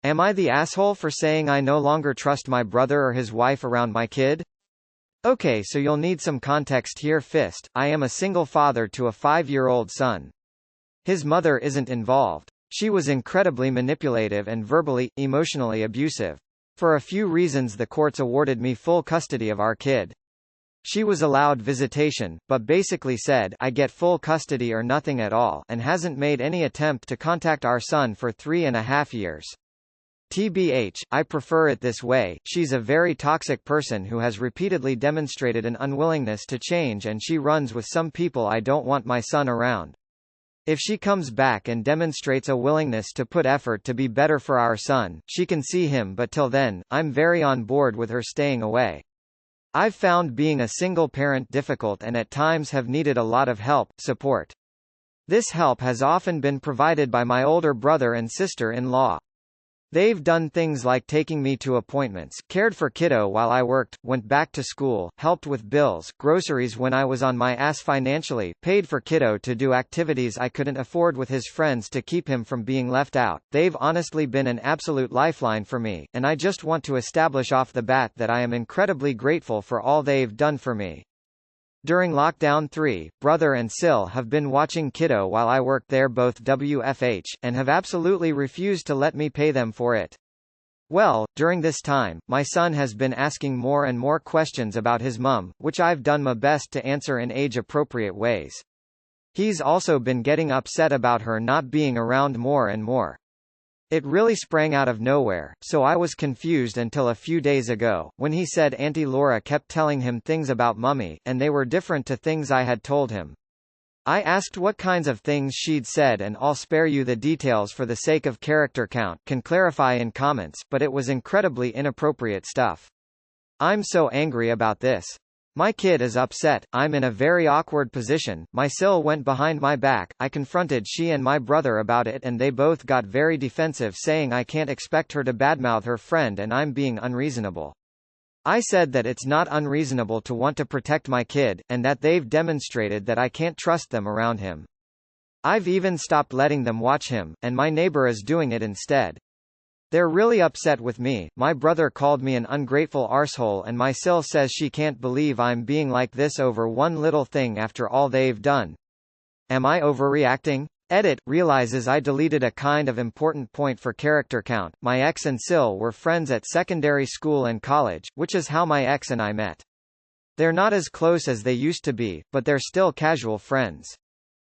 Am I the asshole for saying I no longer trust my brother or his wife around my kid? Okay, so you'll need some context here. Fist, I am a single father to a 5-year-old son. His mother isn't involved. She was incredibly manipulative and verbally, emotionally abusive. For a few reasons the courts awarded me full custody of our kid. She was allowed visitation, but basically said, I get full custody or nothing at all, and hasn't made any attempt to contact our son for 3.5 years. TBH, I prefer it this way. She's a very toxic person who has repeatedly demonstrated an unwillingness to change, and she runs with some people I don't want my son around. If she comes back and demonstrates a willingness to put effort to be better for our son, she can see him, but till then, I'm very on board with her staying away. I've found being a single parent difficult and at times have needed a lot of help, support. This help has often been provided by my older brother and sister-in-law. They've done things like taking me to appointments, cared for kiddo while I worked, went back to school, helped with bills, groceries when I was on my ass financially, paid for kiddo to do activities I couldn't afford with his friends to keep him from being left out. They've honestly been an absolute lifeline for me, and I just want to establish off the bat that I am incredibly grateful for all they've done for me. During Lockdown 3, brother and Sil have been watching kiddo while I worked there, both WFH, and have absolutely refused to let me pay them for it. Well, during this time, my son has been asking more and more questions about his mum, which I've done my best to answer in age-appropriate ways. He's also been getting upset about her not being around more and more. It really sprang out of nowhere, so I was confused until a few days ago, when he said Auntie Laura kept telling him things about Mummy, and they were different to things I had told him. I asked what kinds of things she'd said, and I'll spare you the details for the sake of character count, can clarify in comments, but it was incredibly inappropriate stuff. I'm so angry about this. My kid is upset, I'm in a very awkward position, my Sil went behind my back, I confronted she and my brother about it and they both got very defensive, saying I can't expect her to badmouth her friend and I'm being unreasonable. I said that it's not unreasonable to want to protect my kid, and that they've demonstrated that I can't trust them around him. I've even stopped letting them watch him, and my neighbor is doing it instead. They're really upset with me. My brother called me an ungrateful arsehole and my Sil says she can't believe I'm being like this over one little thing after all they've done. Am I overreacting? Edit, realizes I deleted a kind of important point for character count. My ex and Sil were friends at secondary school and college, which is how my ex and I met. They're not as close as they used to be, but they're still casual friends.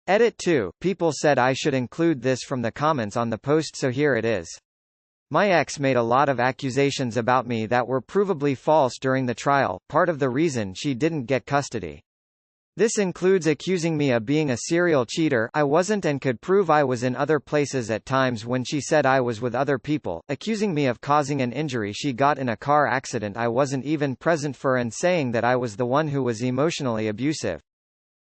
Edit 2, people said I should include this from the comments on the post, so here it is. My ex made a lot of accusations about me that were provably false during the trial, part of the reason she didn't get custody. This includes accusing me of being a serial cheater I wasn't and could prove I was in other places at times when she said I was with other people, accusing me of causing an injury she got in a car accident I wasn't even present for, and saying that I was the one who was emotionally abusive.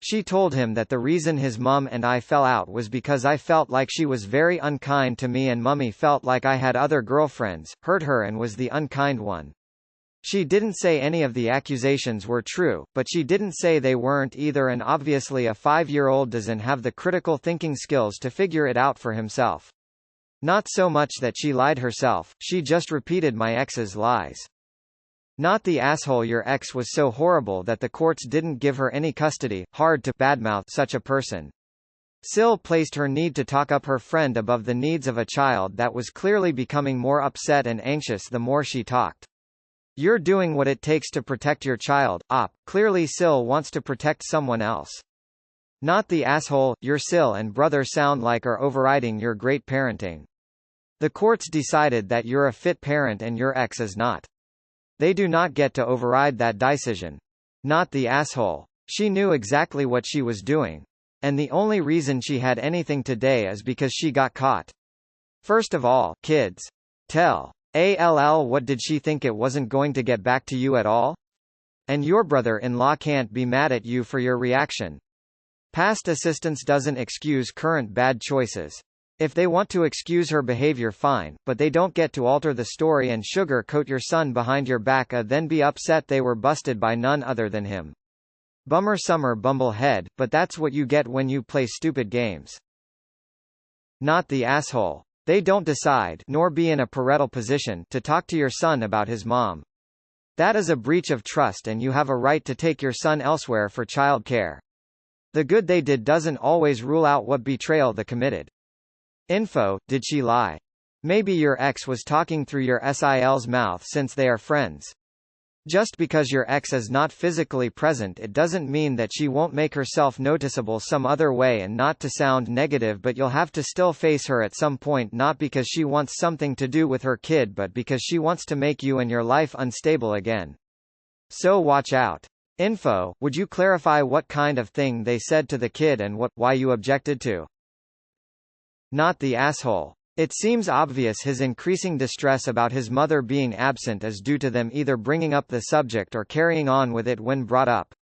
She told him that the reason his mum and I fell out was because I felt like she was very unkind to me and Mummy felt like I had other girlfriends, hurt her and was the unkind one. She didn't say any of the accusations were true, but she didn't say they weren't either, and obviously a 5-year-old doesn't have the critical thinking skills to figure it out for himself. Not so much that she lied herself, she just repeated my ex's lies. Not the asshole, your ex was so horrible that the courts didn't give her any custody, hard to badmouth such a person. Sil placed her need to talk up her friend above the needs of a child that was clearly becoming more upset and anxious the more she talked. You're doing what it takes to protect your child, clearly Sil wants to protect someone else. Not the asshole, your Sil and brother sound like are overriding your great parenting. The courts decided that you're a fit parent and your ex is not. They do not get to override that decision. Not the asshole. She knew exactly what she was doing. And the only reason she had anything today is because she got caught. First of all, kids. Tell. What did she think, it wasn't going to get back to you at all? And your brother-in-law can't be mad at you for your reaction. Past assistance doesn't excuse current bad choices. If they want to excuse her behavior, fine, but they don't get to alter the story and sugar-coat your son behind your back then be upset they were busted by none other than him. Bummer summer bumblehead, but that's what you get when you play stupid games. Not the asshole. They don't decide, nor be in a parental position, to talk to your son about his mom. That is a breach of trust and you have a right to take your son elsewhere for child care. The good they did doesn't always rule out what betrayal they committed. Info, did she lie? Maybe your ex was talking through your SIL's mouth since they are friends. Just because your ex is not physically present it doesn't mean that she won't make herself noticeable some other way, and not to sound negative but you'll have to still face her at some point, not because she wants something to do with her kid but because she wants to make you and your life unstable again. So watch out. Info, would you clarify what kind of thing they said to the kid and why you objected to? Not the asshole. It seems obvious his increasing distress about his mother being absent is due to them either bringing up the subject or carrying on with it when brought up.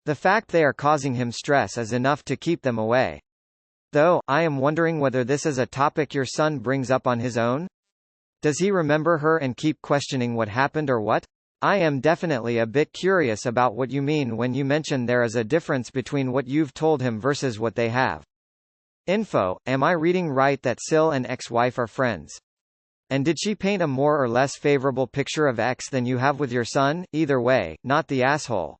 The fact they are causing him stress is enough to keep them away. Though, I am wondering whether this is a topic your son brings up on his own? Does he remember her and keep questioning what happened or what? I am definitely a bit curious about what you mean when you mention there is a difference between what you've told him versus what they have. Info, am I reading right that Sil and ex-wife are friends? And did she paint a more or less favorable picture of ex than you have with your son? Either way, not the asshole.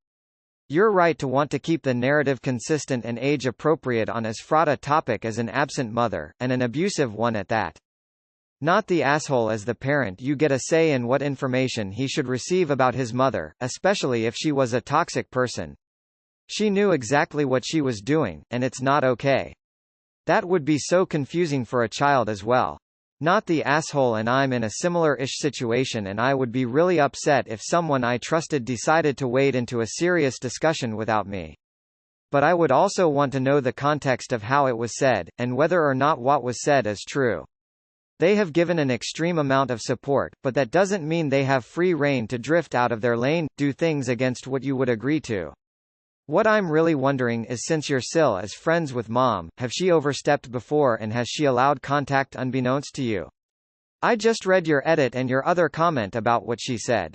You're right to want to keep the narrative consistent and age-appropriate on as fraught a topic as an absent mother, and an abusive one at that. Not the asshole. As the parent you get a say in what information he should receive about his mother, especially if she was a toxic person. She knew exactly what she was doing, and it's not okay. That would be so confusing for a child as well. Not the asshole. And I'm in a similar-ish situation and I would be really upset if someone I trusted decided to wade into a serious discussion without me. But I would also want to know the context of how it was said, and whether or not what was said is true. They have given an extreme amount of support, but that doesn't mean they have free rein to drift out of their lane, do things against what you would agree to. What I'm really wondering is, since your Sil is friends with mom, have she overstepped before and has she allowed contact unbeknownst to you? I just read your edit and your other comment about what she said.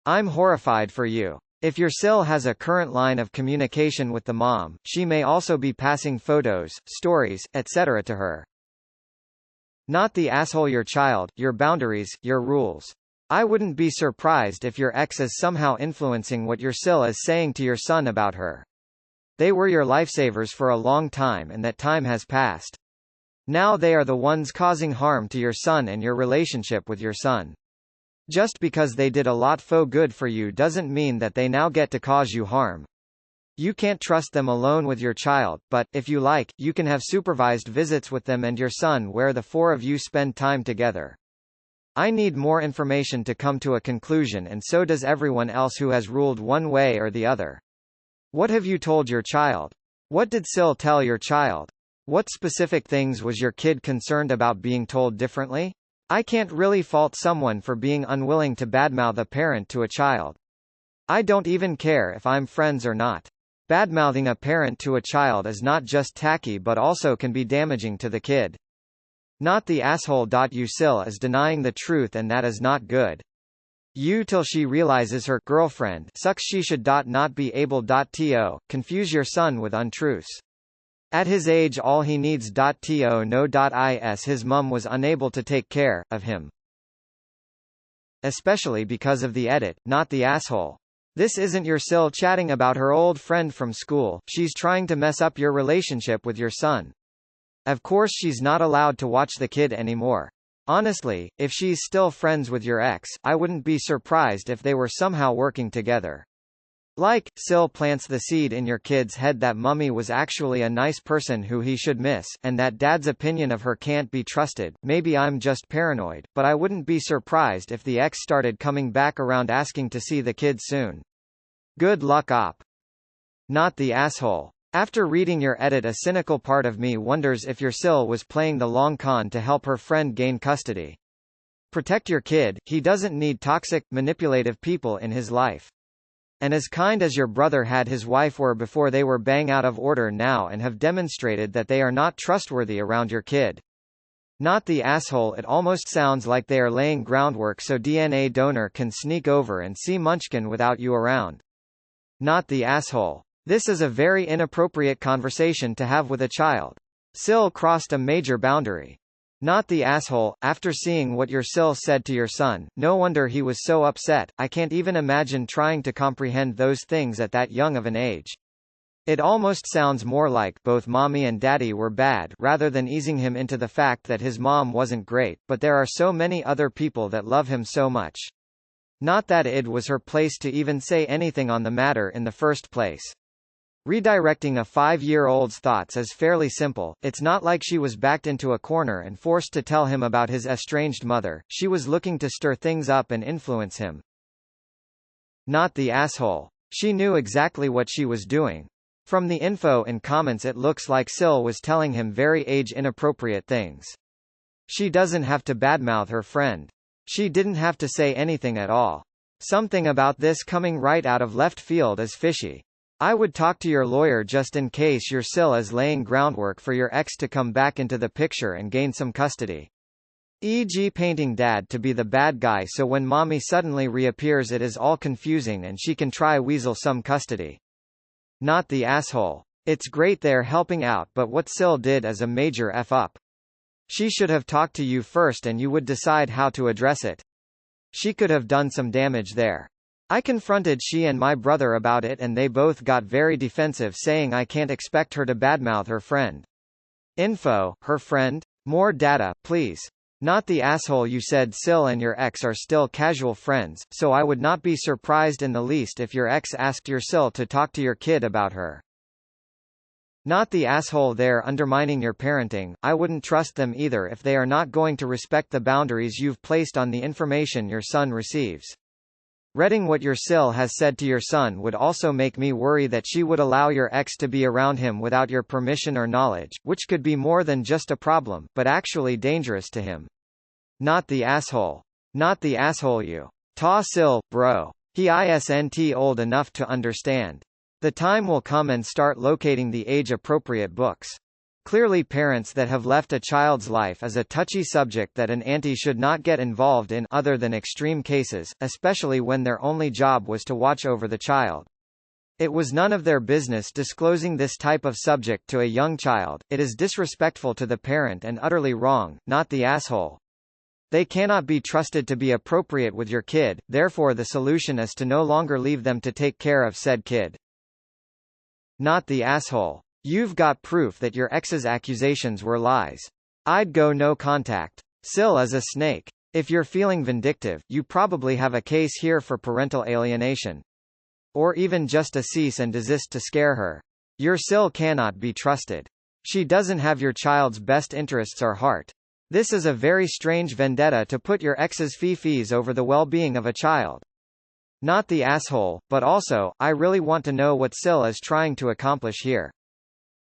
I'm horrified for you. If your Sil has a current line of communication with the mom, she may also be passing photos, stories, etc. to her. Not the asshole. Your child, your boundaries, your rules. I wouldn't be surprised if your ex is somehow influencing what your Sil is saying to your son about her. They were your lifesavers for a long time and that time has passed. Now they are the ones causing harm to your son and your relationship with your son. Just because they did a lot for good for you doesn't mean that they now get to cause you harm. You can't trust them alone with your child, but, if you like, you can have supervised visits with them and your son where the four of you spend time together. I need more information to come to a conclusion, and so does everyone else who has ruled one way or the other. What have you told your child? What did Sil tell your child? What specific things was your kid concerned about being told differently? I can't really fault someone for being unwilling to badmouth a parent to a child. I don't even care if I'm friends or not. Badmouthing a parent to a child is not just tacky but also can be damaging to the kid. Not the asshole. You Sil is denying the truth and that is not good. You till she realizes her girlfriend sucks she should not be able to confuse your son with untruths. At his age all he needs to know is his mum was unable to take care of him. Especially because of the edit, not the asshole. This isn't your Sil chatting about her old friend from school, she's trying to mess up your relationship with your son. Of course she's not allowed to watch the kid anymore. Honestly, if she's still friends with your ex, I wouldn't be surprised if they were somehow working together. Like, Sil plants the seed in your kid's head that mummy was actually a nice person who he should miss, and that dad's opinion of her can't be trusted. Maybe I'm just paranoid, but I wouldn't be surprised if the ex started coming back around asking to see the kid soon. Good luck op. Not the asshole. After reading your edit, a cynical part of me wonders if your Sil was playing the long con to help her friend gain custody. Protect your kid, he doesn't need toxic, manipulative people in his life. And as kind as your brother had his wife were before they were bang out of order now and have demonstrated that they are not trustworthy around your kid. Not the asshole. It almost sounds like they are laying groundwork so DNA donor can sneak over and see Munchkin without you around. Not the asshole. This is a very inappropriate conversation to have with a child. Sil crossed a major boundary. Not the asshole. After seeing what your Sil said to your son, no wonder he was so upset. I can't even imagine trying to comprehend those things at that young of an age. It almost sounds more like both mommy and daddy were bad rather than easing him into the fact that his mom wasn't great, but there are so many other people that love him so much. Not that it was her place to even say anything on the matter in the first place. Redirecting a 5-year-old's thoughts is fairly simple. It's not like she was backed into a corner and forced to tell him about his estranged mother. She was looking to stir things up and influence him. Not the asshole. She knew exactly what she was doing. From the info and comments it looks like Sil was telling him very age-inappropriate things. She doesn't have to badmouth her friend. She didn't have to say anything at all. Something about this coming right out of left field is fishy. I would talk to your lawyer just in case your Sil is laying groundwork for your ex to come back into the picture and gain some custody. E.g. painting dad to be the bad guy so when mommy suddenly reappears it is all confusing and she can try weasel some custody. Not the asshole. It's great they're helping out but what Sil did is a major F-up. She should have talked to you first and you would decide how to address it. She could have done some damage there. I confronted she and my brother about it and they both got very defensive saying I can't expect her to badmouth her friend. Info, her friend? More data, please. Not the asshole. You said Sil and your ex are still casual friends, so I would not be surprised in the least if your ex asked your Sil to talk to your kid about her. Not the asshole. They're undermining your parenting. I wouldn't trust them either if they are not going to respect the boundaries you've placed on the information your son receives. Reading what your Sil has said to your son would also make me worry that she would allow your ex to be around him without your permission or knowledge, which could be more than just a problem, but actually dangerous to him. Not the asshole. Not the asshole. You. Ta Sil, bro. He isn't old enough to understand. The time will come and start locating the age-appropriate books. Clearly parents that have left a child's life is a touchy subject that an auntie should not get involved in other than extreme cases, especially when their only job was to watch over the child. It was none of their business disclosing this type of subject to a young child. It is disrespectful to the parent and utterly wrong. Not the asshole. They cannot be trusted to be appropriate with your kid, therefore the solution is to no longer leave them to take care of said kid. Not the asshole. You've got proof that your ex's accusations were lies. I'd go no contact. Sil is a snake. If you're feeling vindictive, you probably have a case here for parental alienation. Or even just a cease and desist to scare her. Your Sil cannot be trusted. She doesn't have your child's best interests or heart. This is a very strange vendetta to put your ex's fee-fees over the well-being of a child. Not the asshole, but also, I really want to know what Sil is trying to accomplish here.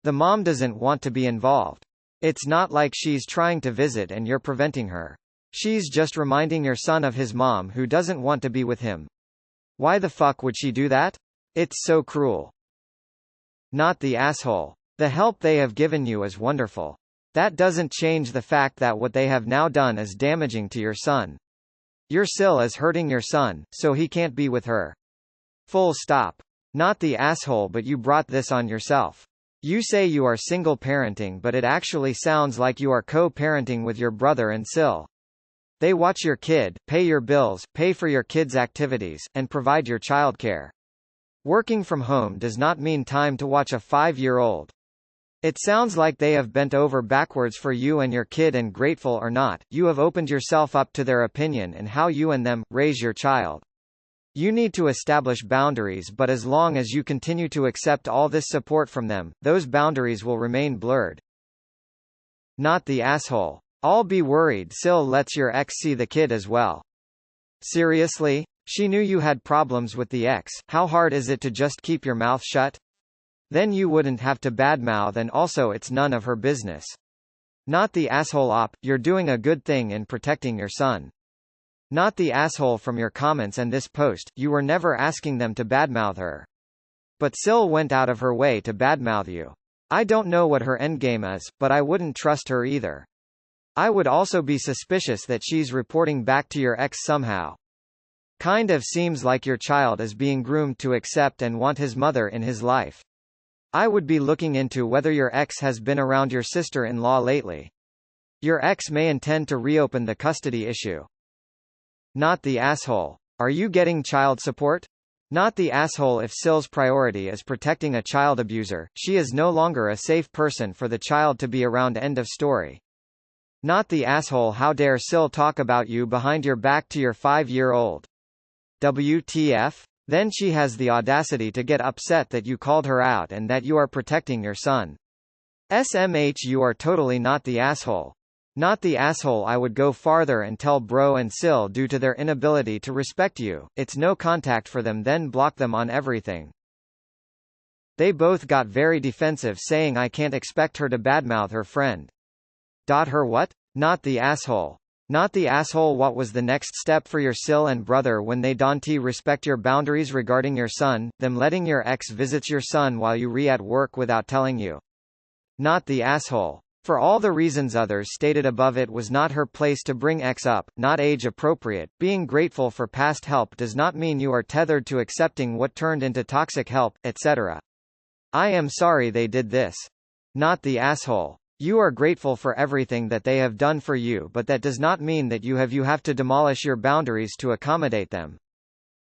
The mom doesn't want to be involved. It's not like she's trying to visit and you're preventing her. She's just reminding your son of his mom who doesn't want to be with him. Why the fuck would she do that? It's so cruel. Not the asshole. The help they have given you is wonderful. That doesn't change the fact that what they have now done is damaging to your son. Your Sil is hurting your son, so he can't be with her. Full stop. Not the asshole, but you brought this on yourself. You say you are single parenting but it actually sounds like you are co-parenting with your brother and Sil. They watch your kid, pay your bills, pay for your kid's activities, and provide your childcare. Working from home does not mean time to watch a 5-year-old. It sounds like they have bent over backwards for you and your kid and grateful or not, you have opened yourself up to their opinion and how you and them raise your child. You need to establish boundaries but as long as you continue to accept all this support from them, those boundaries will remain blurred. Not the asshole. I'll be worried Sil lets your ex see the kid as well. Seriously? She knew you had problems with the ex, how hard is it to just keep your mouth shut? Then you wouldn't have to badmouth and also it's none of her business. Not the asshole. You're doing a good thing in protecting your son. Not the asshole. From your comments and this post, you were never asking them to badmouth her. But Sil went out of her way to badmouth you. I don't know what her endgame is, but I wouldn't trust her either. I would also be suspicious that she's reporting back to your ex somehow. Kind of seems like your child is being groomed to accept and want his mother in his life. I would be looking into whether your ex has been around your sister-in-law lately. Your ex may intend to reopen the custody issue. Not the asshole. Are you getting child support? Not the asshole. If Sil's priority is protecting a child abuser, she is no longer a safe person for the child to be around. End of story. Not the asshole. How dare Sil talk about you behind your back to your 5-year-old? WTF? Then she has the audacity to get upset that you called her out and that you are protecting your son. SMH. You are totally not the asshole. Not the asshole. I would go farther and tell Bro and Sil due to their inability to respect you, it's no contact for them, then block them on everything. They both got very defensive, saying I can't expect her to badmouth her friend. Her what? Not the asshole. Not the asshole. What was the next step for your Sil and brother when they don't respect your boundaries regarding your son, them letting your ex visit your son while you at work without telling you? Not the asshole. For all the reasons others stated above, it was not her place to bring ex up, not age appropriate. Being grateful for past help does not mean you are tethered to accepting what turned into toxic help, etc. I am sorry they did this. Not the asshole. You are grateful for everything that they have done for you, but that does not mean that you have to demolish your boundaries to accommodate them.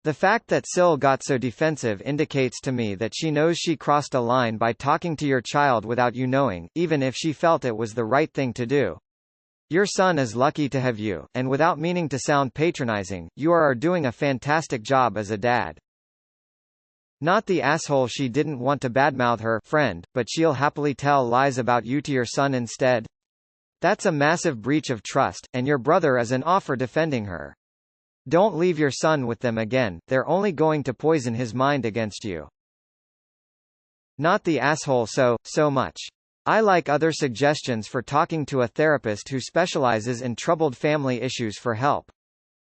The fact that Sil got so defensive indicates to me that she knows she crossed a line by talking to your child without you knowing, even if she felt it was the right thing to do. Your son is lucky to have you, and without meaning to sound patronizing, you are doing a fantastic job as a dad. Not the asshole. She didn't want to badmouth her friend, but she'll happily tell lies about you to your son instead. That's a massive breach of trust, and your brother is off for defending her. Don't leave your son with them again, they're only going to poison his mind against you. Not the asshole. So much. I like other suggestions for talking to a therapist who specializes in troubled family issues for help.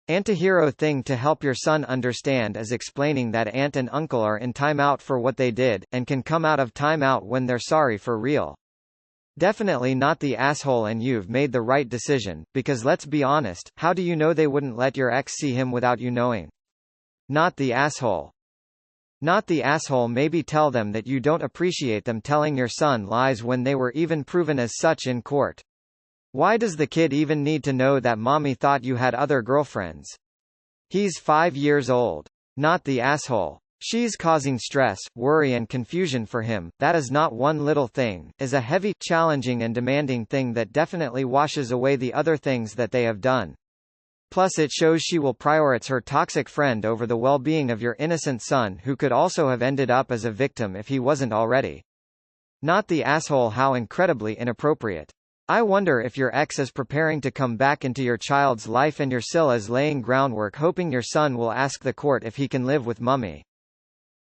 Antihero thing to help your son understand is explaining that aunt and uncle are in timeout for what they did, and can come out of timeout when they're sorry for real. Definitely not the asshole, and you've made the right decision, because let's be honest, how do you know they wouldn't let your ex see him without you knowing? Not the asshole. Not the asshole. Maybe tell them that you don't appreciate them telling your son lies when they were even proven as such in court. Why does the kid even need to know that mommy thought you had other girlfriends? He's 5 years old. Not the asshole. She's causing stress, worry and confusion for him. That is not one little thing, is a heavy, challenging and demanding thing that definitely washes away the other things that they have done. Plus it shows she will prioritize her toxic friend over the well-being of your innocent son, who could also have ended up as a victim if he wasn't already. Not the asshole. How incredibly inappropriate. I wonder if your ex is preparing to come back into your child's life and your Sil is laying groundwork hoping your son will ask the court if he can live with mummy.